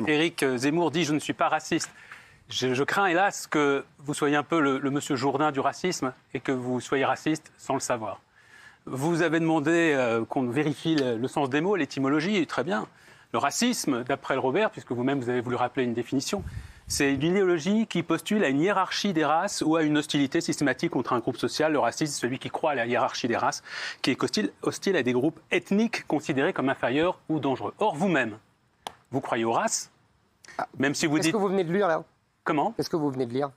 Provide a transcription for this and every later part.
Éric Zemmour dit « je ne suis pas raciste ». Je crains, hélas, que vous soyez un peu le monsieur Jourdain du racisme et que vous soyez raciste sans le savoir. Vous avez demandé qu'on vérifie le sens des mots, l'étymologie, très bien. Le racisme, d'après le Robert, puisque vous-même vous avez voulu rappeler une définition, c'est une idéologie qui postule à une hiérarchie des races ou à une hostilité systématique contre un groupe social. Le racisme, c'est celui qui croit à la hiérarchie des races, qui est hostile à des groupes ethniques considérés comme inférieurs ou dangereux. Or, vous-même, vous croyez aux races, même si vous dites... Qu'est-ce que vous venez de lire, là ? Comment ? Qu'est-ce que vous venez de lire ?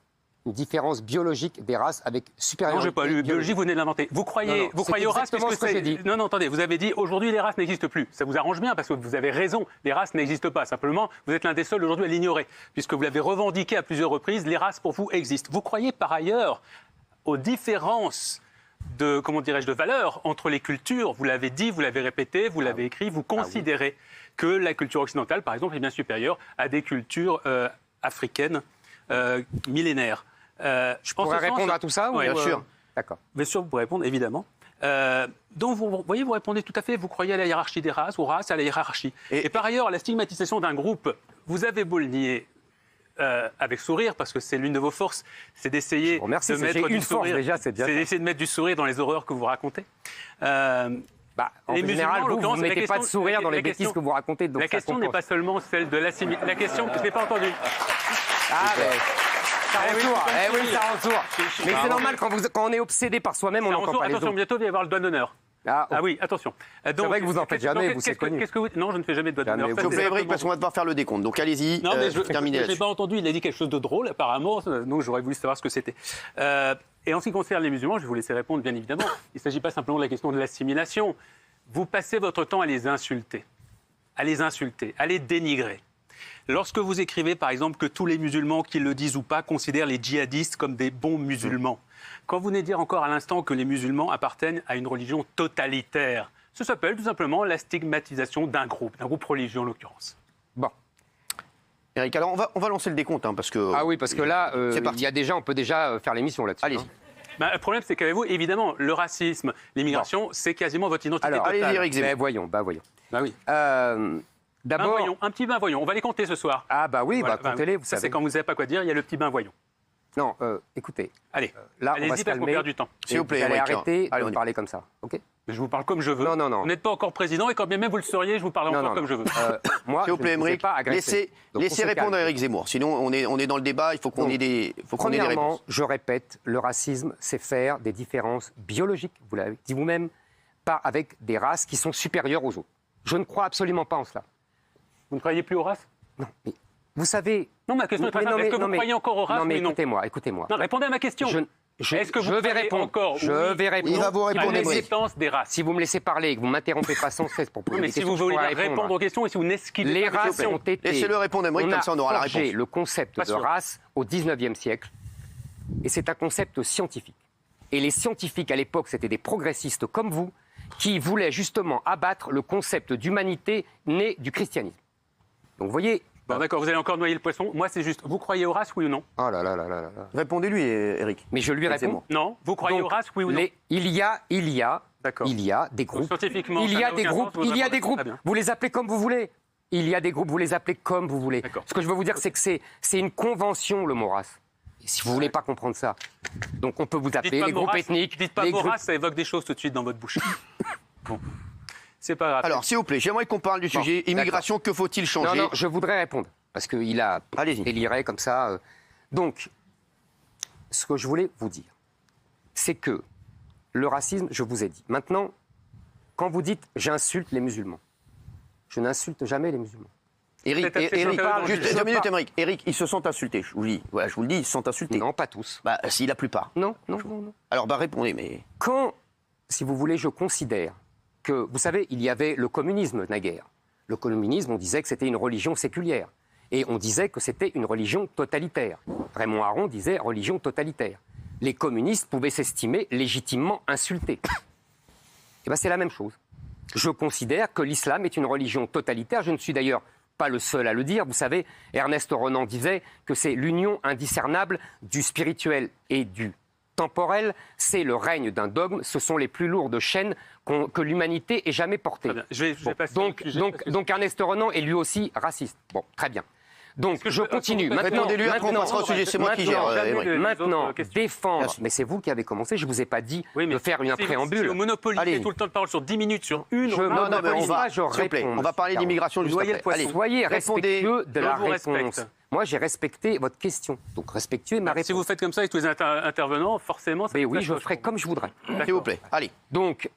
Une différence biologique des races avec supériorité. Non, je n'ai pas lu. Biologie, vous venez de l'inventer. Vous croyez aux races puisque ce que j'ai dit. Non, attendez. Vous avez dit aujourd'hui les races n'existent plus. Ça vous arrange bien parce que vous avez raison. Les races n'existent pas. Simplement, vous êtes l'un des seuls aujourd'hui à l'ignorer puisque vous l'avez revendiqué à plusieurs reprises. Les races pour vous existent. Vous croyez par ailleurs aux différences de valeurs entre les cultures. Vous l'avez dit, vous l'avez répété, vous l'avez écrit. Vous considérez que la culture occidentale, par exemple, est bien supérieure à des cultures africaines millénaires. Je pourrais répondre à tout ça Oui, bien sûr. D'accord. Bien sûr, vous pouvez répondre, évidemment. Donc, vous voyez, vous répondez tout à fait, vous croyez à la hiérarchie des races, aux races, à la hiérarchie. Et par ailleurs, la stigmatisation d'un groupe, vous avez beau le nier avec sourire, parce que c'est l'une de vos forces, c'est d'essayer de mettre du sourire. C'est d'essayer de mettre du sourire dans les horreurs que vous racontez. En général, vous ne mettez pas de sourire dans les bêtises que vous racontez. Donc la question n'est pas seulement celle de l'assimilation. La question, je n'ai pas entendu. Ça retourne. Ça retourne. Mais c'est normal, quand on est obsédé par soi-même, on n'entend pas les autres. Attention, bientôt, il va y avoir le doigt d'honneur. Ah oui, attention. C'est vrai que vous en faites jamais, vous, c'est connu. Non, je ne fais jamais de doigt d'honneur. S'il vous plaît, Éric, parce qu'on va devoir faire le décompte. Donc allez-y, terminez. Je n'ai pas entendu, il a dit quelque chose de drôle, apparemment, donc j'aurais voulu savoir ce que c'était. Et en ce qui concerne les musulmans, je vais vous laisser répondre, bien évidemment. Il ne s'agit pas simplement de la question de l'assimilation. Vous passez votre temps à les insulter, à les dénigrer. Lorsque vous écrivez, par exemple, que tous les musulmans, qu'ils le disent ou pas, considèrent les djihadistes comme des bons musulmans, quand vous venez de dire encore à l'instant que les musulmans appartiennent à une religion totalitaire, ça s'appelle tout simplement la stigmatisation d'un groupe religieux en l'occurrence. Bon. Éric, alors on va lancer le décompte, parce que... Ah oui, parce que là, on peut déjà faire l'émission là-dessus. Allez-y. Le problème, c'est qu'avec vous, évidemment, le racisme, l'immigration, c'est quasiment votre identité totale. Allez-y, Éric Zemmour. Voyons. Bah oui. D'abord... Un petit bain voyons. On va les compter ce soir. Ah bah oui, comptez-les, vous ça, savez. c'est quand vous ne savez pas quoi dire, il y a le petit bain voyons. Non, écoutez. Allez, là, allez-y parce qu'on perd du temps. S'il vous plaît, vous allez Éric, arrêter de me parler comme ça, ok ? Mais je vous parle comme je veux. Non. Vous n'êtes pas encore président et quand bien même vous le seriez, je vous parlerai encore comme je veux. Moi, s'il vous plaît, Éric, laissez répondre à Éric Zemmour. Sinon, on est dans le débat, il faut qu'on ait des réponses. Je répète, le racisme, c'est faire des différences biologiques, vous l'avez dit vous-même, pas avec des races qui sont supérieures aux autres. Je ne crois absolument pas en cela. Vous ne croyez plus aux races ? Non, mais vous savez... Non, ma question est très simple. Est-ce que vous croyez encore aux races ou non ? Écoutez-moi. Non, répondez à ma question. Est-ce que vous vais répondre encore Je vais répondre. Il va vous répondre, l'existence des races. Si vous me laissez parler et que vous ne m'interrompez pas sans cesse pour poser des questions, mais si vous voulez répondre aux questions et si vous n'esquivez les races ont été... Laissez-le répondre, Émeric, comme ça on aura la réponse. Le concept de race au 19e siècle, et c'est un concept scientifique. Et les scientifiques, à l'époque, c'était des progressistes comme vous, qui voulaient justement abattre le concept d'humanité né du christianisme. Donc vous voyez... Bon, d'accord, vous allez encore noyer le poisson. Moi, c'est juste, vous croyez aux races, oui ou non ? Oh là là. Répondez-lui, Éric. Mais je lui réponds. Non, vous croyez aux races, oui ou non ? Il y a des groupes. Scientifiquement, il y a des groupes. Vous les appelez comme vous voulez. Il y a des groupes, vous les appelez comme vous voulez. Ce que je veux vous dire, c'est que c'est une convention, le mot race. Et si vous ne voulez pas comprendre ça, donc on peut vous appeler les groupes ethniques. Dites pas vos races, ça évoque des choses tout de suite dans votre bouche. Bon. C'est pas grave. Alors, s'il vous plaît, j'aimerais qu'on parle du sujet immigration. Que faut-il changer ? Non, je voudrais répondre parce qu'il a déliré comme ça. Donc, ce que je voulais vous dire, c'est que le racisme, je vous ai dit. Maintenant, quand vous dites j'insulte les musulmans, je n'insulte jamais les musulmans. Éric, juste 2 minutes, Émeric. Éric, ils se sont insultés. Je vous le dis, ils se sont insultés. Non, pas tous. Si, la plupart. Non. Alors, répondez, mais... Quand, si vous voulez, je considère que, vous savez, il y avait le communisme naguère. Le communisme, on disait que c'était une religion séculière. Et on disait que c'était une religion totalitaire. Raymond Aron disait religion totalitaire. Les communistes pouvaient s'estimer légitimement insultés. Et c'est la même chose. Je considère que l'islam est une religion totalitaire. Je ne suis d'ailleurs pas le seul à le dire. Vous savez, Ernest Renan disait que c'est l'union indiscernable du spirituel et du temporelle, c'est le règne d'un dogme, ce sont les plus lourdes chaînes que l'humanité ait jamais portées. Je vais passer Donc Ernest Renan est lui aussi raciste. Bon, très bien. Donc je continue. Répondez-lui, après on passera au sujet, c'est moi qui gère. Maintenant, défendre, mais c'est vous qui avez commencé, je ne vous ai pas dit de faire un préambule. Si vous monopolisez tout le temps de parole sur 10 minutes, sur une... Non, mais on va parler d'immigration juste après. Soyez respectueux de la réponse. Moi, j'ai respecté votre question. Donc, respectuez ma réponse. Si vous faites comme ça avec tous les intervenants, forcément... Mais oui, je ferai comme je voudrais. S'il vous plaît, allez. Donc,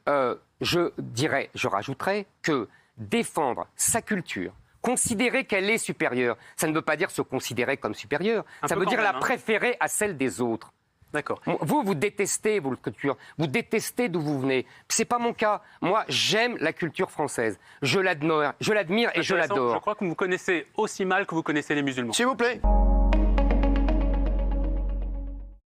je rajouterais que défendre sa culture, considérer qu'elle est supérieure, ça ne veut pas dire se considérer comme supérieure. Ça veut dire la préférer à celle des autres. D'accord. Vous détestez votre culture, vous détestez d'où vous venez. C'est pas mon cas. Moi, j'aime la culture française. Je l'admire et je l'adore. Je crois que vous connaissez aussi mal que vous connaissez les musulmans. S'il vous plaît.